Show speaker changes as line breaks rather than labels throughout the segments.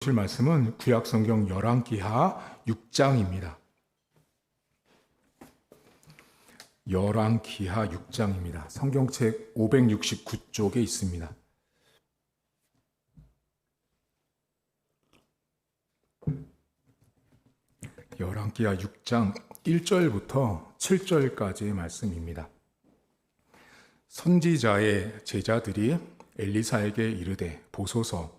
보실 말씀은 구약성경 열왕기하 6장입니다. 열왕기하 6장입니다. 성경책 569쪽에 있습니다. 열왕기하 6장 1절부터 7절까지의 말씀입니다. 선지자의 제자들이 엘리사에게 이르되 보소서,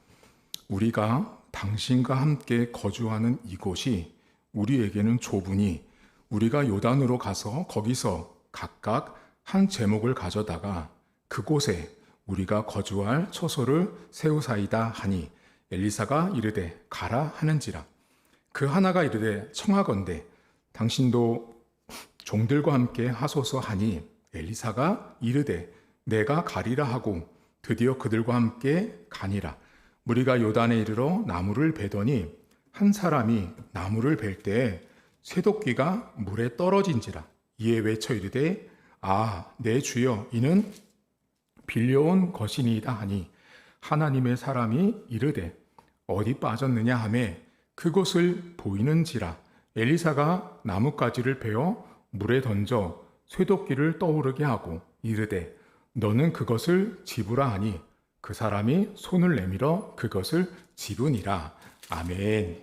우리가 당신과 함께 거주하는 이곳이 우리에게는 좁으니 우리가 요단으로 가서 거기서 각각 한 제목을 가져다가 그곳에 우리가 거주할 처소를 세우사이다 하니, 엘리사가 이르되 가라 하는지라. 그 하나가 이르되 청하건대 당신도 종들과 함께 하소서 하니, 엘리사가 이르되 내가 가리라 하고 드디어 그들과 함께 가니라. 무리가 요단에 이르러 나무를 베더니 한 사람이 나무를 벨 때에 쇠도끼가 물에 떨어진지라. 이에 외쳐 이르되 내 주여, 이는 빌려온 것이니이다 하니, 하나님의 사람이 이르되 어디 빠졌느냐 하매 그곳을 보이는지라. 엘리사가 나뭇가지를 베어 물에 던져 쇠도끼를 떠오르게 하고 이르되 너는 그것을 집으라 하니, 그 사람이 손을 내밀어 그것을 집으니라. 아멘.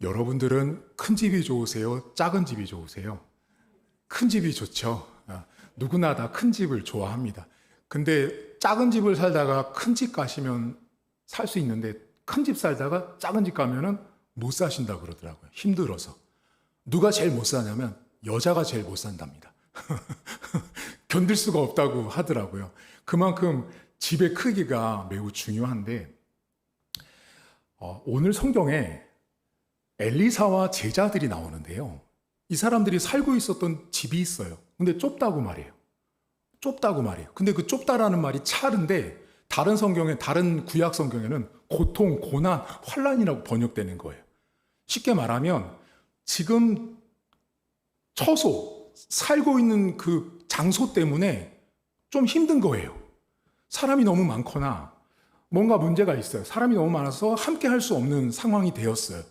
여러분들은 큰 집이 좋으세요? 작은 집이 좋으세요? 큰 집이 좋죠. 누구나 다 큰 집을 좋아합니다. 근데 작은 집을 살다가 큰 집 가시면 살 수 있는데, 큰 집 살다가 작은 집 가면은 못 사신다고 그러더라고요. 힘들어서. 누가 제일 못 사냐면 여자가 제일 못 산답니다. 견딜 수가 없다고 하더라고요. 그만큼 집의 크기가 매우 중요한데, 오늘 성경에 엘리사와 제자들이 나오는데요. 이 사람들이 살고 있었던 집이 있어요. 근데 좁다고 말해요. 좁다고 말해요. 근데 그 좁다라는 말이 차른데, 다른 성경에, 다른 구약 성경에는 고통, 고난, 환난이라고 번역되는 거예요. 쉽게 말하면 지금 처소, 살고 있는 그 장소 때문에 좀 힘든 거예요. 사람이 너무 많거나 뭔가 문제가 있어요. 사람이 너무 많아서 함께 할 수 없는 상황이 되었어요.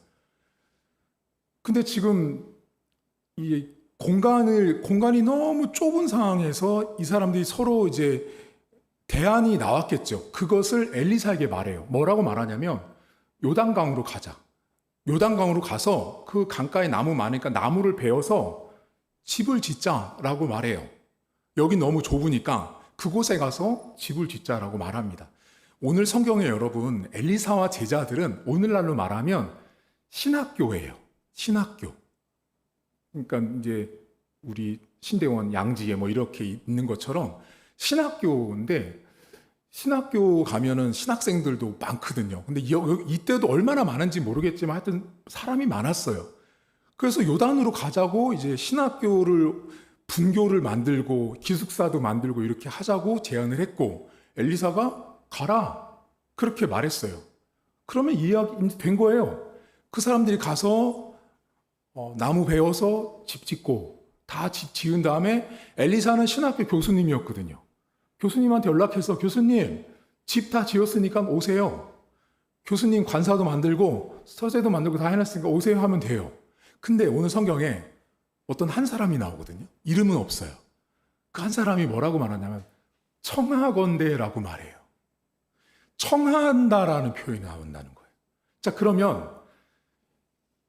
근데 지금 이 공간이 너무 좁은 상황에서 이 사람들이 서로 이제 대안이 나왔겠죠. 그것을 엘리사에게 말해요. 뭐라고 말하냐면 요단강으로 가자. 요단강으로 가서 그 강가에 나무 많으니까 나무를 베어서 집을 짓자라고 말해요. 여기 너무 좁으니까 그곳에 가서 집을 짓자라고 말합니다. 오늘 성경에 여러분, 엘리사와 제자들은 오늘날로 말하면 신학교예요. 신학교. 그러니까 이제 우리 신대원 양지에 뭐 이렇게 있는 것처럼 신학교인데, 신학교 가면은 신학생들도 많거든요. 근데 이때도 얼마나 많은지 모르겠지만 하여튼 사람이 많았어요. 그래서 요단으로 가자고 이제 신학교를, 분교를 만들고 기숙사도 만들고 이렇게 하자고 제안을 했고, 엘리사가 가라 그렇게 말했어요. 그러면 이야기 된 거예요. 그 사람들이 가서 나무 베어서 집 짓고 다 집 지은 다음에, 엘리사는 신학교 교수님이었거든요. 교수님한테 연락해서 교수님, 집 다 지었으니까 오세요. 교수님 관사도 만들고 서재도 만들고 다 해놨으니까 오세요 하면 돼요. 근데 오늘 성경에 어떤 한 사람이 나오거든요. 이름은 없어요. 그 한 사람이 뭐라고 말하냐면 청하건대라고 말해요. 청한다라는 표현이 나온다는 거예요. 자, 그러면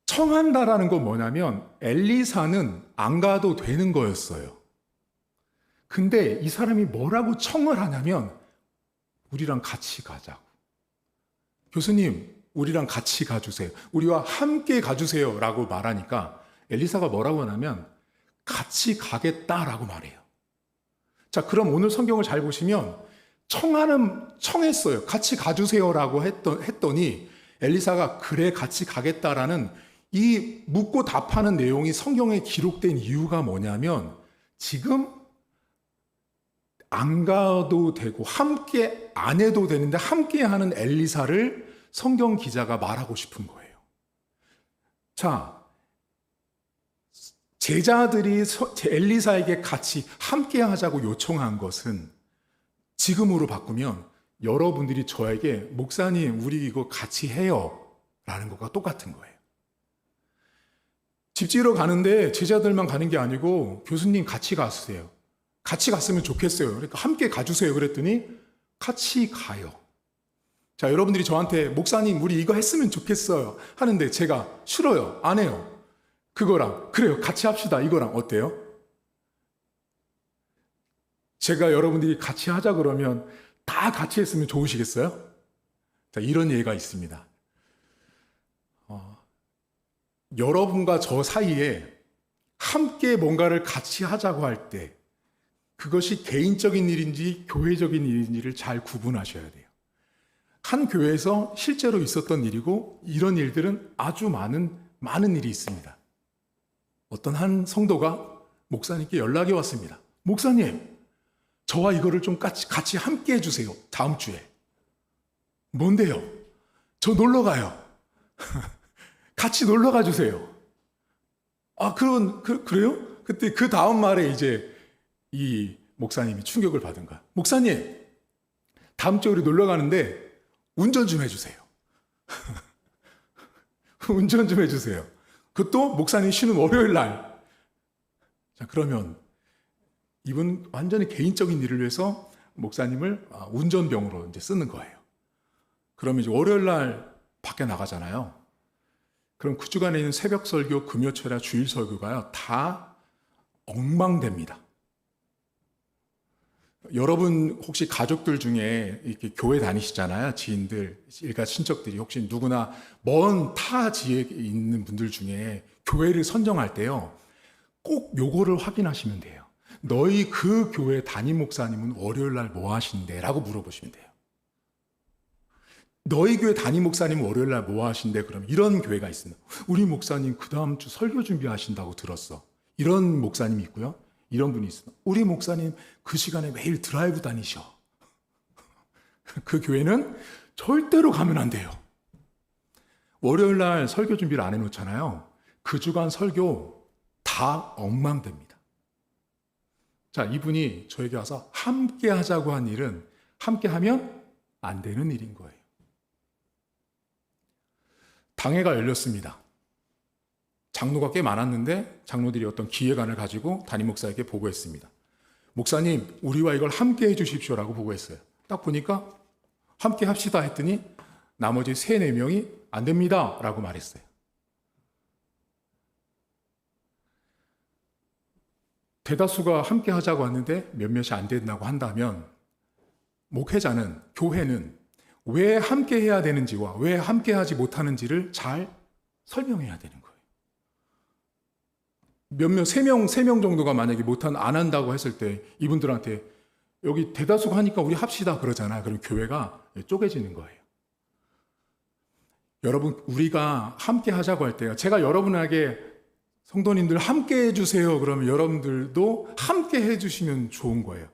청한다라는 건 뭐냐면 엘리사는 안 가도 되는 거였어요. 근데 이 사람이 뭐라고 청을 하냐면 우리랑 같이 가자고. 교수님, 우리랑 같이 가주세요. 우리와 함께 가주세요 라고 말하니까 엘리사가 뭐라고 하냐면 같이 가겠다라고 말해요. 자, 그럼 오늘 성경을 잘 보시면 청했어요. 같이 가주세요라고 했더니 엘리사가 그래 같이 가겠다라는 이 묻고 답하는 내용이 성경에 기록된 이유가 뭐냐면, 지금 안 가도 되고 함께 안 해도 되는데 함께 하는 엘리사를 성경 기자가 말하고 싶은 거예요. 자, 제자들이 엘리사에게 같이 함께 하자고 요청한 것은 지금으로 바꾸면 여러분들이 저에게 목사님 우리 이거 같이 해요 라는 것과 똑같은 거예요. 집 지으러 가는데 제자들만 가는 게 아니고 교수님 같이 가세요. 같이 갔으면 좋겠어요. 그러니까 함께 가주세요. 그랬더니 같이 가요. 자, 여러분들이 저한테 목사님 우리 이거 했으면 좋겠어요 하는데 제가 싫어요. 안 해요. 그거랑 그래요. 같이 합시다. 이거랑 어때요? 제가 여러분들이 같이 하자 그러면 다 같이 했으면 좋으시겠어요? 자, 이런 예가 있습니다. 여러분과 저 사이에 함께 뭔가를 같이 하자고 할 때 그것이 개인적인 일인지 교회적인 일인지를 잘 구분하셔야 돼요. 한 교회에서 실제로 있었던 일이고 이런 일들은 아주 많은 일이 있습니다. 어떤 한 성도가 목사님께 연락이 왔습니다. 목사님, 저와 이거를 좀 같이 함께 해주세요. 다음 주에. 뭔데요? 저 놀러 가요. 같이 놀러 가주세요. 아, 그래요? 그때 그 다음 말에 이제 이 목사님이 충격을 받은 거야. 목사님, 다음 주에 우리 놀러 가는데 운전 좀 해주세요. 운전 좀 해주세요. 그것도 목사님 쉬는 월요일 날. 자, 그러면 이분 완전히 개인적인 일을 위해서 목사님을 운전병으로 이제 쓰는 거예요. 그러면 이제 월요일 날 밖에 나가잖아요. 그럼 그 주간에 있는 새벽 설교, 금요철야, 주일 설교가요, 다 엉망됩니다. 여러분 혹시 가족들 중에 이렇게 교회 다니시잖아요. 지인들, 일가 친척들이 혹시 누구나 먼 타 지역에 있는 분들 중에 교회를 선정할 때요, 꼭 요거를 확인하시면 돼요. 너희 그 교회 담임 목사님은 월요일 날 뭐 하신대? 라고 물어보시면 돼요. 너희 교회 담임 목사님은 월요일 날 뭐 하신대? 그럼 이런 교회가 있습니다. 우리 목사님 그 다음 주 설교 준비하신다고 들었어. 이런 목사님이 있고요. 이런 분이 있습니다. 우리 목사님 그 시간에 매일 드라이브 다니셔. 그 교회는 절대로 가면 안 돼요. 월요일 날 설교 준비를 안 해놓잖아요. 그 주간 설교 다 엉망됩니다. 자, 이분이 저에게 와서 함께 하자고 한 일은 함께 하면 안 되는 일인 거예요. 당회가 열렸습니다. 장로가 꽤 많았는데 장로들이 어떤 기획안을 가지고 담임 목사에게 보고했습니다. 목사님, 우리와 이걸 함께 해주십시오라고 보고했어요. 딱 보니까 함께 합시다 했더니 나머지 3, 4명이 안 됩니다 라고 말했어요. 대다수가 함께 하자고 하는데 몇몇이 안 된다고 한다면 목회자는, 교회는 왜 함께 해야 되는지와 왜 함께 하지 못하는지를 잘 설명해야 되는 거예요. 몇몇, 3명 정도가 만약에 안 한다고 했을 때 이분들한테 여기 대다수가 하니까 우리 합시다 그러잖아요. 그럼 교회가 쪼개지는 거예요. 여러분, 우리가 함께 하자고 할 때요, 제가 여러분에게 성도님들 함께 해주세요 그러면 여러분들도 함께 해주시면 좋은 거예요.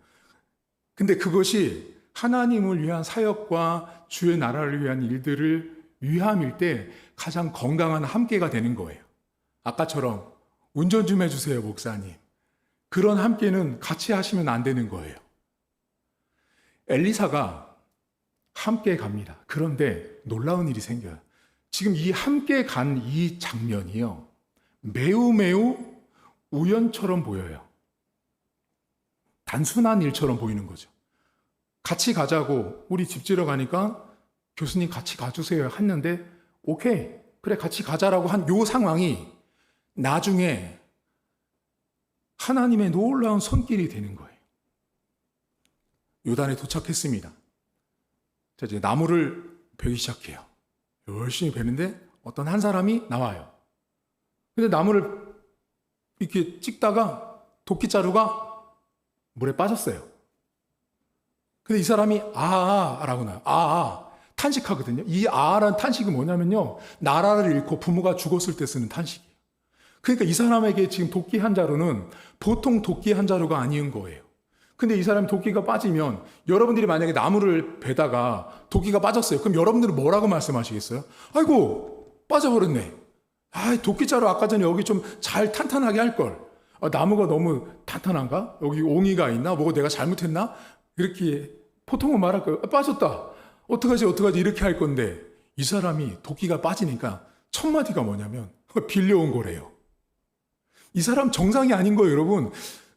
근데 그것이 하나님을 위한 사역과 주의 나라를 위한 일들을 위함일 때 가장 건강한 함께가 되는 거예요. 아까처럼 운전 좀 해주세요 목사님, 그런 함께는 같이 하시면 안 되는 거예요. 엘리사가 함께 갑니다. 그런데 놀라운 일이 생겨요. 지금 이 함께 간 이 장면이요, 매우 우연처럼 보여요. 단순한 일처럼 보이는 거죠. 같이 가자고 우리 집 지러 가니까 교수님 같이 가주세요 했는데 오케이, 그래 같이 가자라고 한 요 상황이 나중에 하나님의 놀라운 손길이 되는 거예요. 요단에 도착했습니다. 자, 이제 나무를 베기 시작해요. 열심히 베는데 어떤 한 사람이 나와요. 근데 나무를 이렇게 찍다가 도끼자루가 물에 빠졌어요. 근데 이 사람이 라고 나요. 탄식하거든요. 이 라는 탄식이 뭐냐면요, 나라를 잃고 부모가 죽었을 때 쓰는 탄식이에요. 그러니까 이 사람에게 지금 도끼 한 자루는 보통 도끼 한 자루가 아닌 거예요. 근데 이 사람이 도끼가 빠지면, 여러분들이 만약에 나무를 베다가 도끼가 빠졌어요. 그럼 여러분들은 뭐라고 말씀하시겠어요? 아이고, 빠져버렸네. 도끼자루 아까 전에 여기 좀 잘 탄탄하게 할걸. 나무가 너무 탄탄한가? 여기 옹이가 있나? 뭐가 내가 잘못했나? 이렇게 보통은 말할 거예요. 빠졌다. 어떡하지, 어떡하지, 이렇게 할 건데, 이 사람이 도끼가 빠지니까 첫 마디가 뭐냐면, 빌려온 거래요. 이 사람 정상이 아닌 거예요, 여러분.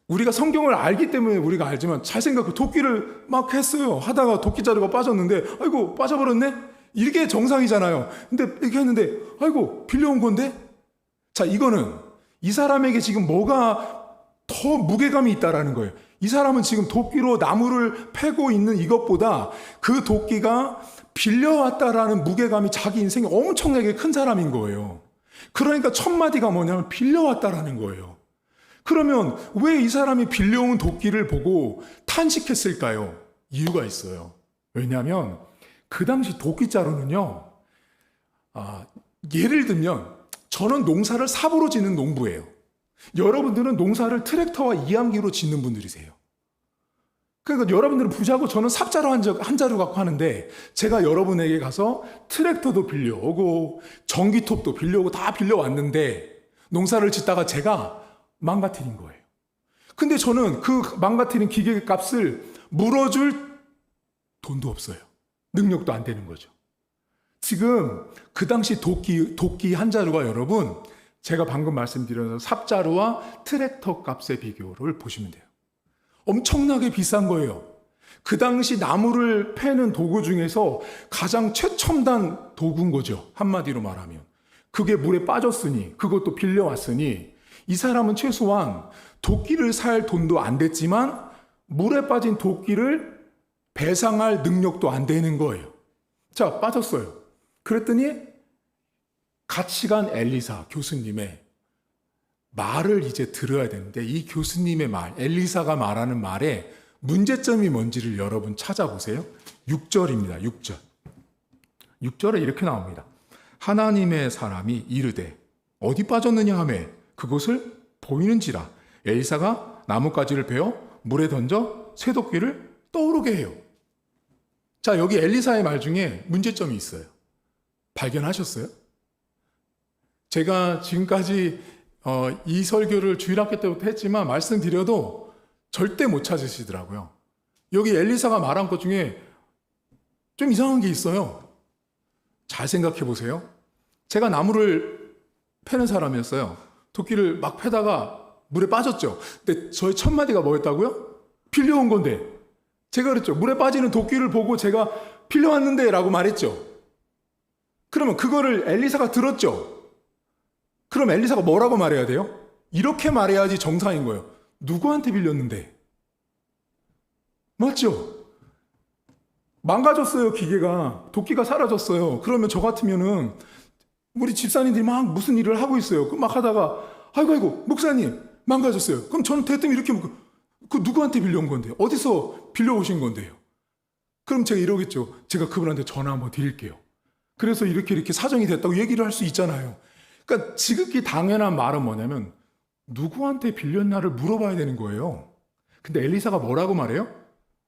우리가 성경을 알기 때문에 우리가 알지만, 잘 생각해. 도끼를 막 했어요. 하다가 도끼 자루가 빠졌는데, 아이고, 빠져버렸네? 이게 정상이잖아요. 근데 이렇게 했는데, 아이고, 빌려온 건데? 자, 이거는 이 사람에게 지금 뭐가 더 무게감이 있다라는 거예요. 이 사람은 지금 도끼로 나무를 패고 있는 이것보다 그 도끼가 빌려왔다라는 무게감이 자기 인생에 엄청나게 큰 사람인 거예요. 그러니까 첫 마디가 뭐냐면 빌려왔다라는 거예요. 그러면 왜 이 사람이 빌려온 도끼를 보고 탄식했을까요? 이유가 있어요. 왜냐하면 그 당시 도끼자루는요, 예를 들면 저는 농사를 삽으로 짓는 농부예요. 여러분들은 농사를 트랙터와 이암기로 짓는 분들이세요. 그러니까 여러분들은 부자고 저는 삽자루 한 자루 갖고 하는데, 제가 여러분에게 가서 트랙터도 빌려오고 전기톱도 빌려오고 다 빌려왔는데 농사를 짓다가 제가 망가뜨린 거예요. 근데 저는 그 망가뜨린 기계 값을 물어줄 돈도 없어요. 능력도 안 되는 거죠. 지금 그 당시 도끼 한 자루가 여러분, 제가 방금 말씀드린 삽자루와 트랙터 값의 비교를 보시면 돼요. 엄청나게 비싼 거예요. 그 당시 나무를 패는 도구 중에서 가장 최첨단 도구인 거죠. 한마디로 말하면. 그게 물에 빠졌으니, 그것도 빌려왔으니, 이 사람은 최소한 도끼를 살 돈도 안 됐지만 물에 빠진 도끼를 배상할 능력도 안 되는 거예요. 자, 빠졌어요. 그랬더니 같이 간 엘리사 교수님의 말을 이제 들어야 되는데, 이 교수님의 말, 엘리사가 말하는 말에 문제점이 뭔지를 여러분 찾아보세요. 6절입니다. 6절. 6절에 이렇게 나옵니다. 하나님의 사람이 이르되 어디 빠졌느냐 하매 그것을 보이는지라. 엘리사가 나뭇가지를 베어 물에 던져 쇠도끼를 떠오르게 해요. 자, 여기 엘리사의 말 중에 문제점이 있어요. 발견하셨어요? 제가 지금까지 이 설교를 주일학교 때부터 했지만 말씀드려도 절대 못 찾으시더라고요. 여기 엘리사가 말한 것 중에 좀 이상한 게 있어요. 잘 생각해 보세요. 제가 나무를 패는 사람이었어요. 도끼를 막 패다가 물에 빠졌죠. 근데 저의 첫 마디가 뭐였다고요? 빌려온 건데. 제가 그랬죠. 물에 빠지는 도끼를 보고 제가 빌려왔는데 라고 말했죠. 그러면 그거를 엘리사가 들었죠. 그럼 엘리사가 뭐라고 말해야 돼요? 이렇게 말해야지 정상인 거예요. 누구한테 빌렸는데? 맞죠? 망가졌어요, 기계가. 도끼가 사라졌어요. 그러면 저 같으면은 우리 집사님들이 막 무슨 일을 하고 있어요. 막 하다가 아이고 목사님 망가졌어요. 그럼 저는 대뜸 이렇게 그 누구한테 빌려온 건데요? 어디서 빌려오신 건데요? 그럼 제가 이러겠죠. 제가 그분한테 전화 한번 드릴게요. 그래서 이렇게 사정이 됐다고 얘기를 할 수 있잖아요. 그러니까 지극히 당연한 말은 뭐냐면 누구한테 빌렸나를 물어봐야 되는 거예요. 근데 엘리사가 뭐라고 말해요?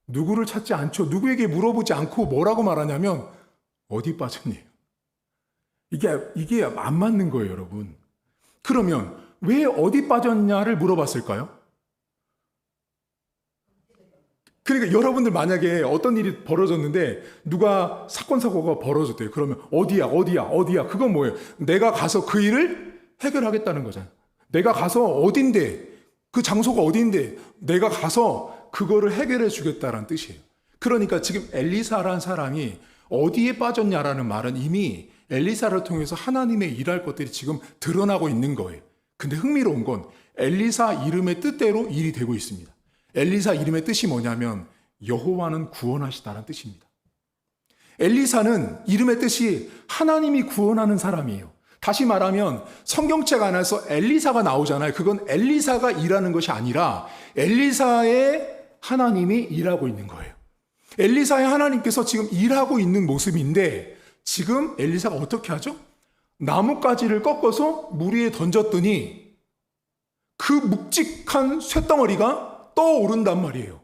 누구를 찾지 않죠. 누구에게 물어보지 않고 뭐라고 말하냐면 어디 빠졌니? 이게 안 맞는 거예요, 여러분. 그러면 왜 어디 빠졌냐를 물어봤을까요? 그러니까 여러분들 만약에 어떤 일이 벌어졌는데 누가 사건 사고가 벌어졌대요. 그러면 어디야? 그건 뭐예요? 내가 가서 그 일을 해결하겠다는 거잖아요. 내가 가서 어딘데, 그 장소가 어딘데 내가 가서 그거를 해결해 주겠다라는 뜻이에요. 그러니까 지금 엘리사라는 사람이 어디에 빠졌냐라는 말은 이미 엘리사를 통해서 하나님의 일할 것들이 지금 드러나고 있는 거예요. 근데 흥미로운 건 엘리사 이름의 뜻대로 일이 되고 있습니다. 엘리사 이름의 뜻이 뭐냐면 여호와는 구원하시다라는 뜻입니다. 엘리사는 이름의 뜻이 하나님이 구원하는 사람이에요. 다시 말하면 성경책 안에서 엘리사가 나오잖아요. 그건 엘리사가 일하는 것이 아니라 엘리사의 하나님이 일하고 있는 거예요. 엘리사의 하나님께서 지금 일하고 있는 모습인데 지금 엘리사가 어떻게 하죠? 나뭇가지를 꺾어서 물 위에 던졌더니 그 묵직한 쇳덩어리가 떠오른단 말이에요.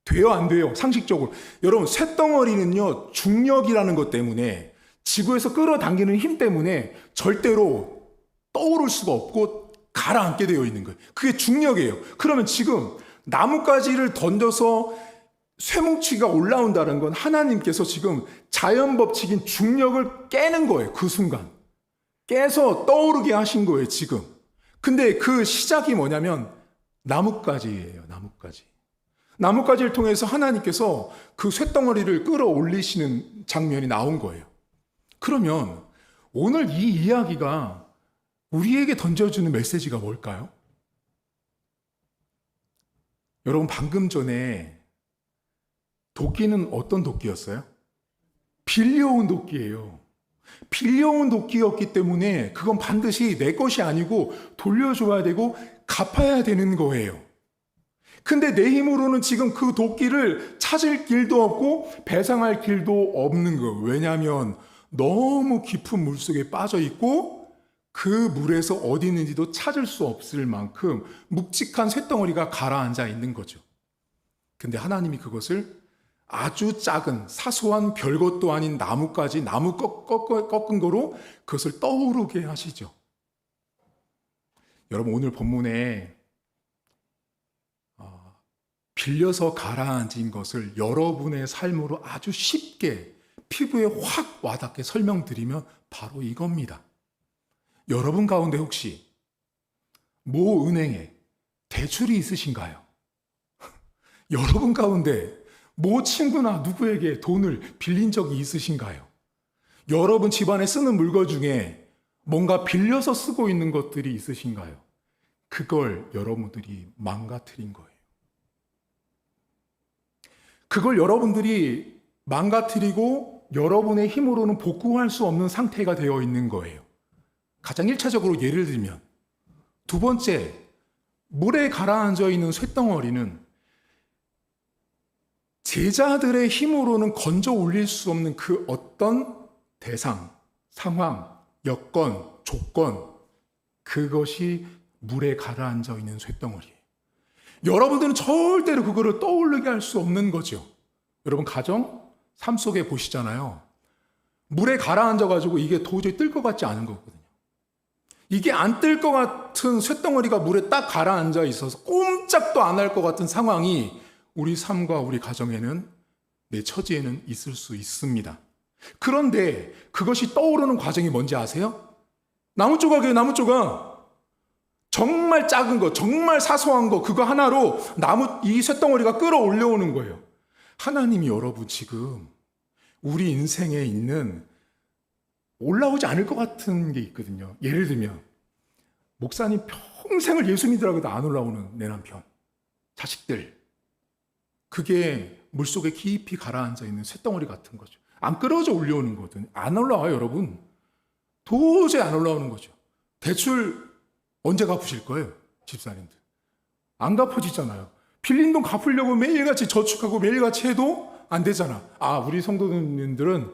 돼요, 안 돼요? 상식적으로. 여러분, 쇳덩어리는요, 중력이라는 것 때문에 지구에서 끌어당기는 힘 때문에 절대로 떠오를 수가 없고 가라앉게 되어 있는 거예요. 그게 중력이에요. 그러면 지금 나뭇가지를 던져서 쇠뭉치가 올라온다는 건 하나님께서 지금 자연 법칙인 중력을 깨는 거예요. 그 순간. 깨서 떠오르게 하신 거예요, 지금. 근데 그 시작이 뭐냐면 나뭇가지예요, 나뭇가지. 나뭇가지를 통해서 하나님께서 그 쇳덩어리를 끌어올리시는 장면이 나온 거예요. 그러면 오늘 이 이야기가 우리에게 던져주는 메시지가 뭘까요? 여러분, 방금 전에 도끼는 어떤 도끼였어요? 빌려온 도끼예요. 빌려온 도끼였기 때문에 그건 반드시 내 것이 아니고 돌려줘야 되고 갚아야 되는 거예요. 근데 내 힘으로는 지금 그 도끼를 찾을 길도 없고 배상할 길도 없는 거예요. 왜냐하면 너무 깊은 물속에 빠져 있고 그 물에서 어디 있는지도 찾을 수 없을 만큼 묵직한 쇳덩어리가 가라앉아 있는 거죠. 근데 하나님이 그것을 아주 작은 사소한 별것도 아닌 나무까지 나무 꺾은 거로 그것을 떠오르게 하시죠. 여러분, 오늘 본문에 빌려서 가라앉은 것을 여러분의 삶으로 아주 쉽게 피부에 확 와닿게 설명드리면 바로 이겁니다. 여러분 가운데 혹시 모 은행에 대출이 있으신가요? 여러분 가운데 모 친구나 누구에게 돈을 빌린 적이 있으신가요? 여러분 집안에 쓰는 물건 중에 뭔가 빌려서 쓰고 있는 것들이 있으신가요? 그걸 여러분들이 망가뜨린 거예요. 그걸 여러분들이 망가뜨리고 여러분의 힘으로는 복구할 수 없는 상태가 되어 있는 거예요. 가장 1차적으로 예를 들면, 두 번째, 물에 가라앉아 있는 쇳덩어리는 제자들의 힘으로는 건져 올릴 수 없는 그 어떤 대상, 상황, 여건, 조건, 그것이 물에 가라앉아 있는 쇳덩어리예요. 여러분들은 절대로 그거를 떠오르게 할 수 없는 거죠. 여러분, 가정, 삶 속에 보시잖아요. 물에 가라앉아가지고 이게 도저히 뜰 것 같지 않은 거거든요. 이게 안 뜰 것 같은 쇳덩어리가 물에 딱 가라앉아 있어서 꼼짝도 안 할 것 같은 상황이 우리 삶과 우리 가정에는, 내 처지에는 있을 수 있습니다. 그런데 그것이 떠오르는 과정이 뭔지 아세요? 나무 조각이에요, 나무 조각. 정말 작은 거, 정말 사소한 거, 그거 하나로 이 쇳덩어리가 끌어올려오는 거예요. 하나님이 여러분 지금 우리 인생에 있는 올라오지 않을 것 같은 게 있거든요. 예를 들면 목사님 평생을 예수 믿으라고 안 올라오는 내 남편, 자식들, 그게 물속에 깊이 가라앉아 있는 쇳덩어리 같은 거죠. 안 끌어져 올려오는 거든. 안 올라와요, 여러분. 도저히 안 올라오는 거죠. 대출 언제 갚으실 거예요, 집사님들? 안 갚아지잖아요. 빌린 돈 갚으려고 매일같이 저축하고 매일같이 해도 안 되잖아. 우리 성도님들은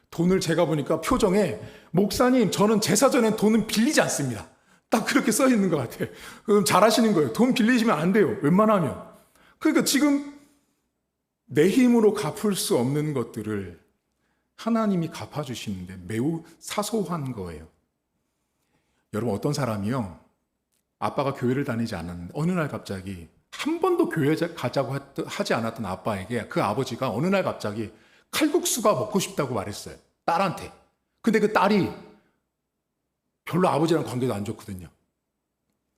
돈을 제가 보니까 표정에, 목사님, 저는 제사 전엔 돈은 빌리지 않습니다. 딱 그렇게 써 있는 것 같아요. 그럼 잘하시는 거예요. 돈 빌리시면 안 돼요, 웬만하면. 그러니까 지금 내 힘으로 갚을 수 없는 것들을 하나님이 갚아주시는데 매우 사소한 거예요. 여러분, 어떤 사람이요, 아빠가 교회를 다니지 않았는데 어느 날 갑자기, 한 번도 교회 가자고 하지 않았던 아빠에게 그 아버지가 어느 날 갑자기 칼국수가 먹고 싶다고 말했어요, 딸한테. 근데 그 딸이 별로 아버지랑 관계도 안 좋거든요.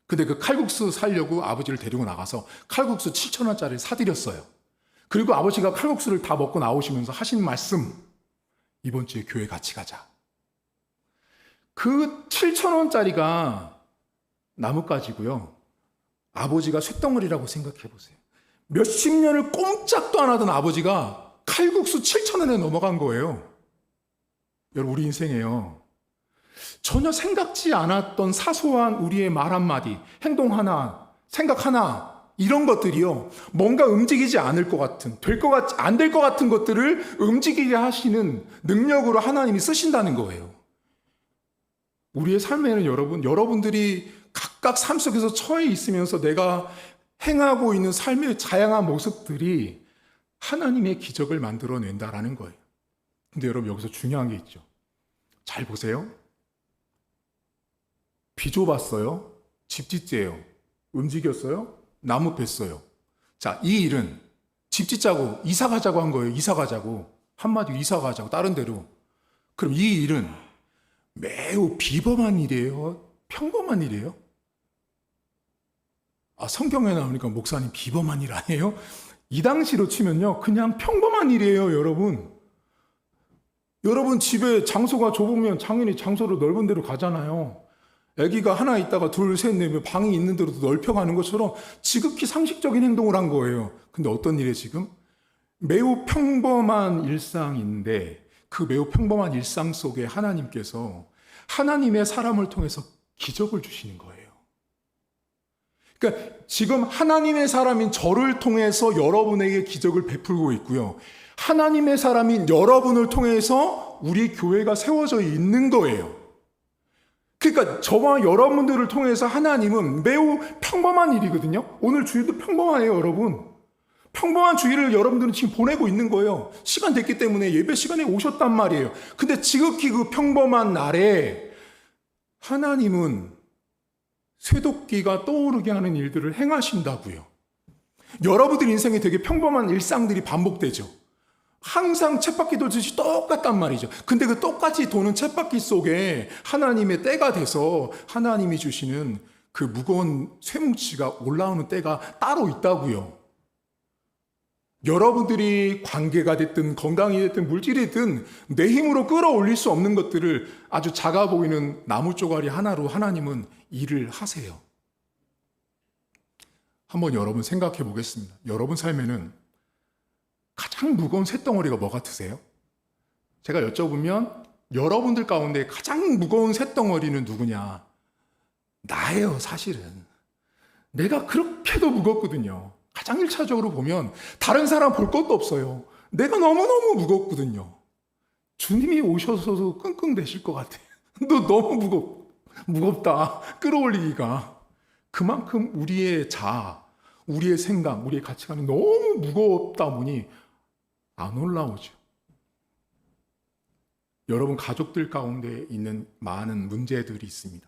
근데 그 칼국수 사려고 아버지를 데리고 나가서 칼국수 7,000원짜리를 사드렸어요. 그리고 아버지가 칼국수를 다 먹고 나오시면서 하신 말씀, 이번 주에 교회 같이 가자. 그 7,000원짜리가 나뭇가지고요, 아버지가 쇳덩어리라고 생각해 보세요. 몇십 년을 꼼짝도 안 하던 아버지가 칼국수 7,000원에 넘어간 거예요. 여러분, 우리 인생에요, 전혀 생각지 않았던 사소한 우리의 말 한마디, 행동 하나, 생각 하나, 이런 것들이요, 뭔가 움직이지 않을 것 같은, 안 될 것 같은 것들을 움직이게 하시는 능력으로 하나님이 쓰신다는 거예요. 우리의 삶에는 여러분들이 각각 삶 속에서 처해 있으면서 내가 행하고 있는 삶의 다양한 모습들이 하나님의 기적을 만들어낸다라는 거예요. 근데 여러분, 여기서 중요한 게 있죠. 잘 보세요. 비좁았어요. 집 짓재요. 움직였어요. 나무 뺐어요. 자, 이 일은 집 짓자고 이사 가자고 한 거예요. 이사 가자고. 한마디로 이사 가자고 다른 데로. 그럼 이 일은 매우 비범한 일이에요? 평범한 일이에요? 성경에 나오니까 목사님 비범한 일 아니에요? 이 당시로 치면요, 그냥 평범한 일이에요, 여러분. 여러분 집에 장소가 좁으면 당연히 장소를 넓은 데로 가잖아요. 아기가 하나 있다가 둘, 셋, 넷 방이 있는 대로 넓혀가는 것처럼 지극히 상식적인 행동을 한 거예요. 근데 어떤 일에 지금? 매우 평범한 일상인데 그 매우 평범한 일상 속에 하나님께서 하나님의 사람을 통해서 기적을 주시는 거예요. 그러니까 지금 하나님의 사람인 저를 통해서 여러분에게 기적을 베풀고 있고요. 하나님의 사람인 여러분을 통해서 우리 교회가 세워져 있는 거예요. 그러니까 저와 여러분들을 통해서 하나님은 매우 평범한 일이거든요. 오늘 주일도 평범해요, 여러분. 평범한 주일을 여러분들은 지금 보내고 있는 거예요. 시간 됐기 때문에 예배 시간에 오셨단 말이에요. 근데 지극히 그 평범한 날에 하나님은 쇠도끼가 떠오르게 하는 일들을 행하신다고요. 여러분들 인생에 되게 평범한 일상들이 반복되죠. 항상 쳇바퀴 돌듯이 똑같단 말이죠. 근데 그 똑같이 도는 쳇바퀴 속에 하나님의 때가 돼서 하나님이 주시는 그 무거운 쇠뭉치가 올라오는 때가 따로 있다고요. 여러분들이 관계가 됐든 건강이 됐든 물질이 됐든 내 힘으로 끌어올릴 수 없는 것들을 아주 작아 보이는 나무 쪼가리 하나로 하나님은 일을 하세요. 한번 여러분 생각해 보겠습니다. 여러분 삶에는 가장 무거운 쇳덩어리가 뭐 같으세요? 제가 여쭤보면 여러분들 가운데 가장 무거운 쇳덩어리는 누구냐? 나예요, 사실은. 내가 그렇게도 무겁거든요. 가장 일차적으로 보면 다른 사람 볼 것도 없어요. 내가 너무너무 무겁거든요. 주님이 오셔서도 끙끙대실 것 같아요. 너 너무 무겁다. 끌어올리기가. 그만큼 우리의 자아, 우리의 생각, 우리의 가치관이 너무 무겁다 보니 안 올라오죠. 여러분 가족들 가운데 있는 많은 문제들이 있습니다.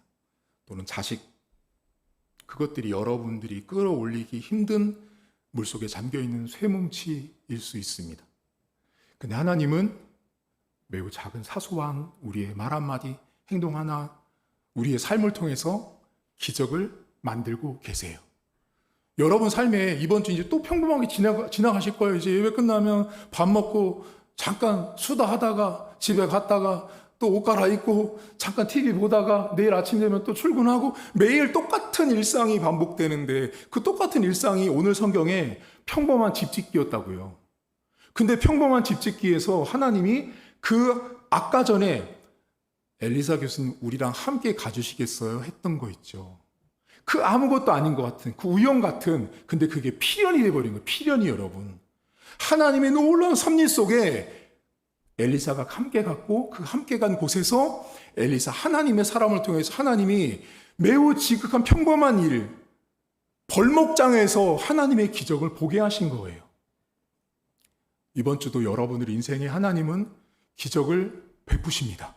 또는 자식, 그것들이 여러분들이 끌어올리기 힘든 물속에 잠겨있는 쇠뭉치일 수 있습니다. 근데 하나님은 매우 작은 사소한 우리의 말 한마디, 행동 하나, 우리의 삶을 통해서 기적을 만들고 계세요. 여러분 삶에 이번 주 이제 또 평범하게 지나가실 거예요. 이제 예배 끝나면 밥 먹고 잠깐 수다하다가 집에 갔다가 또 옷 갈아입고 잠깐 TV 보다가 내일 아침 되면 또 출근하고 매일 똑같은 일상이 반복되는데 그 똑같은 일상이 오늘 성경에 평범한 집짓기였다고요. 근데 평범한 집짓기에서 하나님이 그 아까 전에 엘리사 교수님 우리랑 함께 가주시겠어요? 했던 거 있죠. 그 아무것도 아닌 것 같은 그 우연 같은 근데 그게 필연이 돼버린 거예요. 필연이 여러분. 하나님의 놀라운 섭리 속에 엘리사가 함께 갔고 그 함께 간 곳에서 엘리사 하나님의 사람을 통해서 하나님이 매우 지극한 평범한 일 벌목장에서 하나님의 기적을 보게 하신 거예요. 이번 주도 여러분들 인생에 하나님은 기적을 베푸십니다.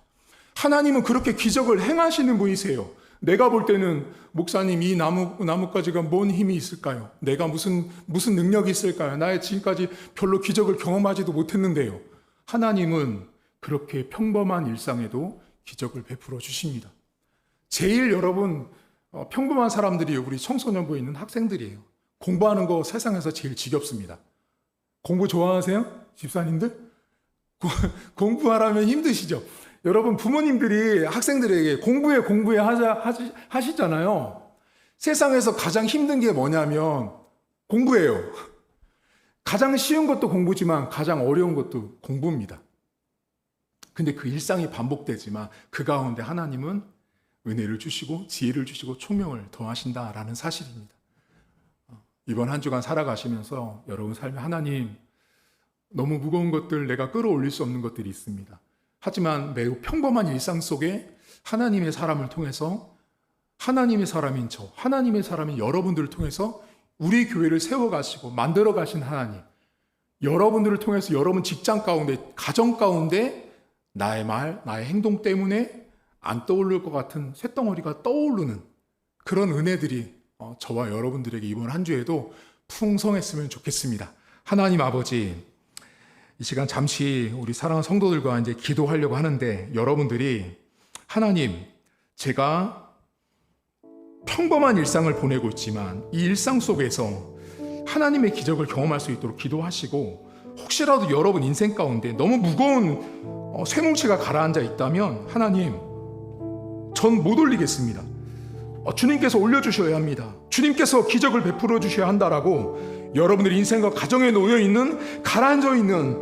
하나님은 그렇게 기적을 행하시는 분이세요. 내가 볼 때는 목사님 이 나뭇가지가 뭔 힘이 있을까요? 내가 무슨 능력이 있을까요? 나의 지금까지 별로 기적을 경험하지도 못했는데요. 하나님은 그렇게 평범한 일상에도 기적을 베풀어 주십니다. 제일 여러분 평범한 사람들이 우리 청소년부에 있는 학생들이에요. 공부하는 거 세상에서 제일 지겹습니다. 공부 좋아하세요? 집사님들? 공부하라면 힘드시죠? 여러분 부모님들이 학생들에게 공부해 하시잖아요. 세상에서 가장 힘든 게 뭐냐면 공부예요. 가장 쉬운 것도 공부지만 가장 어려운 것도 공부입니다. 근데 그 일상이 반복되지만 그 가운데 하나님은 은혜를 주시고 지혜를 주시고 총명을 더하신다라는 사실입니다. 이번 한 주간 살아가시면서 여러분 삶에 하나님 너무 무거운 것들 내가 끌어올릴 수 없는 것들이 있습니다. 하지만 매우 평범한 일상 속에 하나님의 사람을 통해서 하나님의 사람인 저, 하나님의 사람인 여러분들을 통해서 우리 교회를 세워가시고 만들어 가신 하나님, 여러분들을 통해서 여러분 직장 가운데, 가정 가운데 나의 말, 나의 행동 때문에 안 떠오를 것 같은 쇳덩어리가 떠오르는 그런 은혜들이 저와 여러분들에게 이번 한 주에도 풍성했으면 좋겠습니다. 하나님 아버지, 이 시간 잠시 우리 사랑하는 성도들과 이제 기도하려고 하는데, 여러분들이 하나님, 제가 평범한 일상을 보내고 있지만 이 일상 속에서 하나님의 기적을 경험할 수 있도록 기도하시고, 혹시라도 여러분 인생 가운데 너무 무거운 쇠뭉치가 가라앉아 있다면 하나님, 전 못 올리겠습니다. 주님께서 올려주셔야 합니다. 주님께서 기적을 베풀어 주셔야 한다라고 여러분들 인생과 가정에 놓여있는, 가라앉아 있는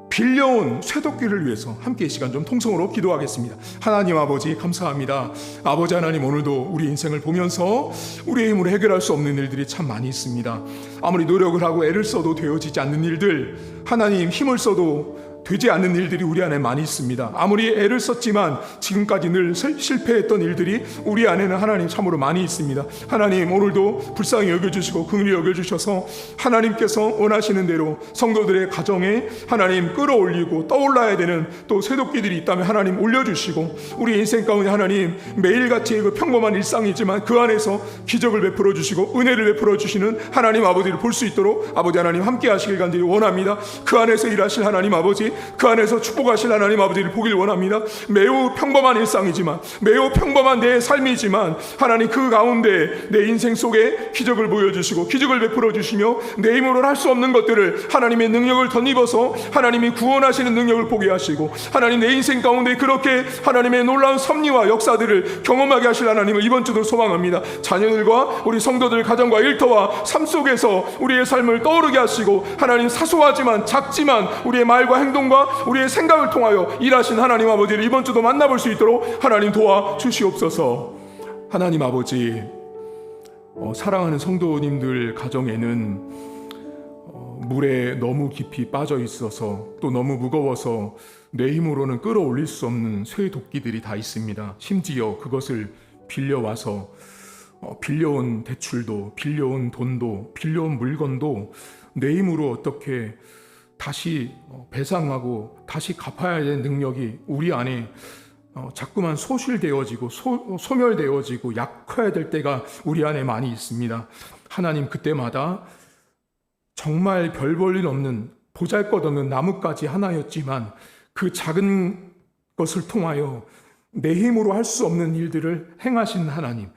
빌려온 쇠도끼를 위해서 함께 이 시간 좀 통성으로 기도하겠습니다. 하나님 아버지, 감사합니다. 아버지 하나님, 오늘도 우리 인생을 보면서 우리의 힘으로 해결할 수 없는 일들이 참 많이 있습니다. 아무리 노력을 하고 애를 써도 되어지지 않는 일들, 하나님 힘을 써도 되지 않는 일들이 우리 안에 많이 있습니다. 아무리 애를 썼지만 지금까지 늘 실패했던 일들이 우리 안에는 하나님 참으로 많이 있습니다. 하나님, 오늘도 불쌍히 여겨주시고 긍휼히 여겨주셔서 하나님께서 원하시는 대로 성도들의 가정에 하나님 끌어올리고 떠올라야 되는 또 쇠도끼들이 있다면 하나님 올려주시고, 우리 인생 가운데 하나님 매일같이 그 평범한 일상이지만 그 안에서 기적을 베풀어 주시고 은혜를 베풀어 주시는 하나님 아버지를 볼 수 있도록 아버지 하나님 함께 하시길 간절히 원합니다. 그 안에서 일하실 하나님 아버지, 그 안에서 축복하실 하나님 아버지를 보길 원합니다. 매우 평범한 일상이지만, 매우 평범한 내 삶이지만 하나님 그 가운데 내 인생 속에 기적을 보여주시고 기적을 베풀어 주시며 내 힘으로는 할 수 없는 것들을 하나님의 능력을 덧입어서 하나님이 구원하시는 능력을 보게 하시고, 하나님 내 인생 가운데 그렇게 하나님의 놀라운 섭리와 역사들을 경험하게 하실 하나님을 이번 주도 소망합니다. 자녀들과 우리 성도들 가정과 일터와 삶 속에서 우리의 삶을 떠오르게 하시고, 하나님 사소하지만 작지만 우리의 말과 행동과 우리의 생각을 통하여 일하신 하나님 아버지를 이번 주도 만나볼 수 있도록 하나님 도와주시옵소서. 하나님 아버지, 사랑하는 성도님들 가정에는 물에 너무 깊이 빠져 있어서 또 너무 무거워서 내 힘으로는 끌어올릴 수 없는 쇠 도끼들이 다 있습니다. 심지어 그것을 빌려와서 빌려온 대출도, 빌려온 돈도, 빌려온 물건도 내 힘으로 어떻게 다시 배상하고 다시 갚아야 되는 능력이 우리 안에 자꾸만 소실되어지고 소멸되어지고 약화해야 될 때가 우리 안에 많이 있습니다. 하나님, 그때마다 정말 별 볼 일 없는 보잘것없는 나뭇가지 하나였지만 그 작은 것을 통하여 내 힘으로 할 수 없는 일들을 행하신 하나님,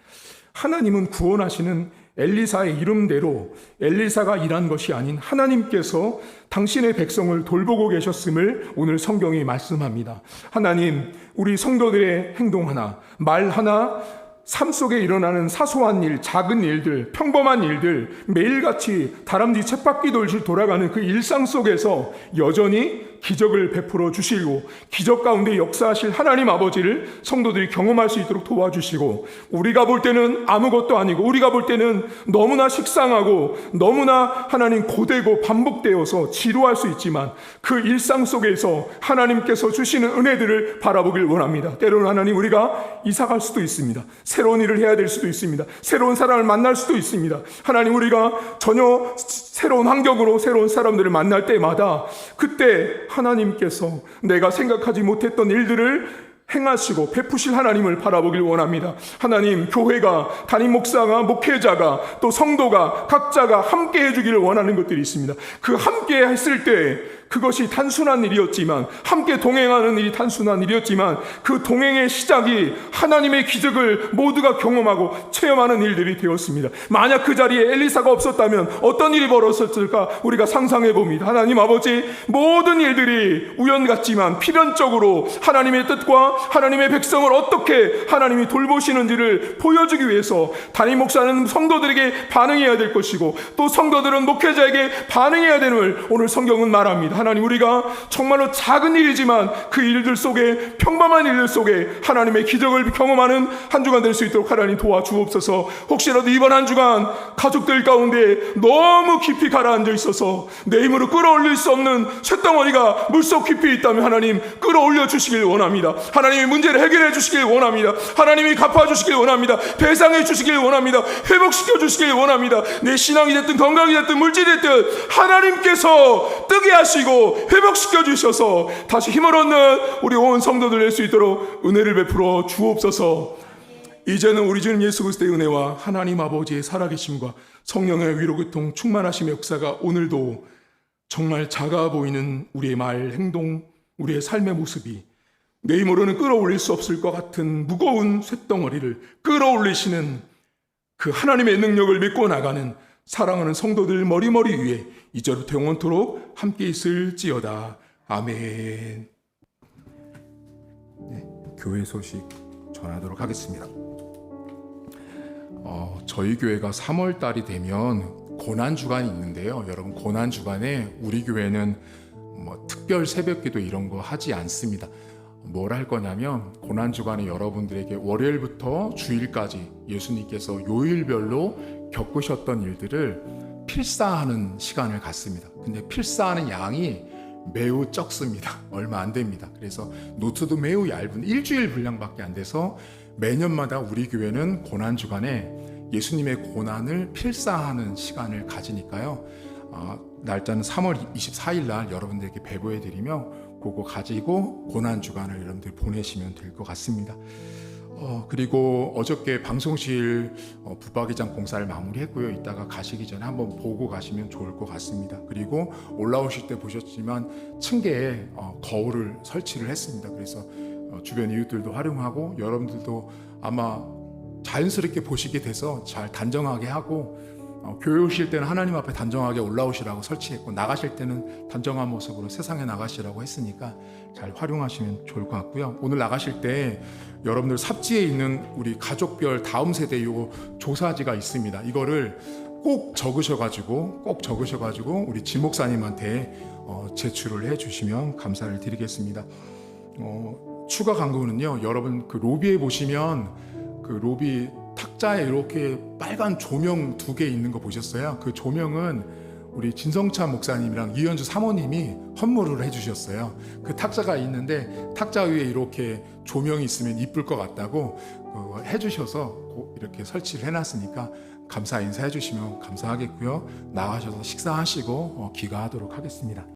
하나님은 구원하시는 엘리사의 이름대로 엘리사가 일한 것이 아닌 하나님께서 당신의 백성을 돌보고 계셨음을 오늘 성경이 말씀합니다. 하나님, 우리 성도들의 행동 하나, 말 하나, 삶 속에 일어나는 사소한 일, 작은 일들, 평범한 일들, 매일같이 다람쥐 쳇바퀴 돌듯 돌아가는 그 일상 속에서 여전히 기적을 베풀어 주시고 기적 가운데 역사하실 하나님 아버지를 성도들이 경험할 수 있도록 도와주시고, 우리가 볼 때는 아무것도 아니고 우리가 볼 때는 너무나 식상하고 너무나 하나님 고되고 반복되어서 지루할 수 있지만 그 일상 속에서 하나님께서 주시는 은혜들을 바라보길 원합니다. 때로는 하나님, 우리가 이사 갈 수도 있습니다. 새로운 일을 해야 될 수도 있습니다. 새로운 사람을 만날 수도 있습니다. 하나님, 우리가 전혀 새로운 환경으로 새로운 사람들을 만날 때마다 그때 하나님께서 내가 생각하지 못했던 일들을 행하시고 베푸실 하나님을 바라보길 원합니다. 하나님, 교회가, 담임 목사가, 목회자가, 또 성도가, 각자가 함께 해주기를 원하는 것들이 있습니다. 그 함께 했을 때 그것이 단순한 일이었지만, 함께 동행하는 일이 단순한 일이었지만 그 동행의 시작이 하나님의 기적을 모두가 경험하고 체험하는 일들이 되었습니다. 만약 그 자리에 엘리사가 없었다면 어떤 일이 벌어졌을까 우리가 상상해 봅니다. 하나님 아버지, 모든 일들이 우연 같지만 필연적으로 하나님의 뜻과 하나님의 백성을 어떻게 하나님이 돌보시는지를 보여주기 위해서 담임 목사는 성도들에게 반응해야 될 것이고 또 성도들은 목회자에게 반응해야 되는 오늘 성경은 말합니다. 하나님, 우리가 정말로 작은 일이지만 그 일들 속에, 평범한 일들 속에 하나님의 기적을 경험하는 한 주간 될 수 있도록 하나님 도와주옵소서. 혹시라도 이번 한 주간 가족들 가운데 너무 깊이 가라앉아 있어서 내 힘으로 끌어올릴 수 없는 쇳덩어리가 물속 깊이 있다면 하나님 끌어올려 주시길 원합니다. 하나님이 문제를 해결해 주시길 원합니다. 하나님이 갚아주시길 원합니다. 배상해 주시길 원합니다. 회복시켜 주시길 원합니다. 내 신앙이 됐든 건강이 됐든 물질이 됐든 하나님께서 뜨게 하시고 회복시켜 주셔서 다시 힘을 얻는 우리 온 성도들 될 수 있도록 은혜를 베풀어 주옵소서. 이제는 우리 주님 예수 그리스도의 은혜와 하나님 아버지의 살아계심과 성령의 위로 교통 충만하심의 역사가 오늘도 정말 작아 보이는 우리의 말, 행동, 우리의 삶의 모습이 내 힘으로는 끌어올릴 수 없을 것 같은 무거운 쇳덩어리를 끌어올리시는 그 하나님의 능력을 믿고 나가는 사랑하는 성도들 머리머리 위에 이제부터 영원토록 함께 있을지어다. 아멘. 네, 교회 소식 전하도록 하겠습니다. 저희 교회가 3월 달이 되면 고난 주간이 있는데요. 여러분, 고난 주간에 우리 교회는 특별 새벽기도 이런 거 하지 않습니다. 뭘 할 거냐면 고난 주간에 여러분들에게 월요일부터 주일까지 예수님께서 요일별로 겪으셨던 일들을 필사하는 시간을 갖습니다. 근데 필사하는 양이 매우 적습니다. 얼마 안 됩니다. 그래서 노트도 매우 얇은 일주일 분량밖에 안 돼서 매년마다 우리 교회는 고난 주간에 예수님의 고난을 필사하는 시간을 가지니까요. 날짜는 3월 24일 날 여러분들에게 배부해 드리며 그거 가지고 고난 주간을 여러분들 보내시면 될 것 같습니다. 그리고 어저께 방송실 붙박이장 공사를 마무리했고요. 이따가 가시기 전에 한번 보고 가시면 좋을 것 같습니다. 그리고 올라오실 때 보셨지만 층계에 거울을 설치를 했습니다. 그래서 주변 이웃들도 활용하고 여러분들도 아마 자연스럽게 보시게 돼서 잘 단정하게 하고 교회 오실 때는 하나님 앞에 단정하게 올라오시라고 설치했고 나가실 때는 단정한 모습으로 세상에 나가시라고 했으니까 잘 활용하시면 좋을 것 같고요. 오늘 나가실 때 여러분들 삽지에 있는 우리 가족별 다음 세대 요 조사지가 있습니다. 이거를 꼭 적으셔가지고 우리 지 목사님한테 제출을 해주시면 감사를 드리겠습니다. 추가 광고는요. 여러분 그 로비에 보시면 그 로비 탁자에 이렇게 빨간 조명 2개 있는 거 보셨어요? 그 조명은 우리 진성찬 목사님이랑 이현주 사모님이 헌물을 해주셨어요. 그 탁자가 있는데 탁자 위에 이렇게 조명이 있으면 이쁠 것 같다고 해주셔서 이렇게 설치를 해놨으니까 감사 인사해 주시면 감사하겠고요. 나가셔서 식사하시고 귀가하도록 하겠습니다.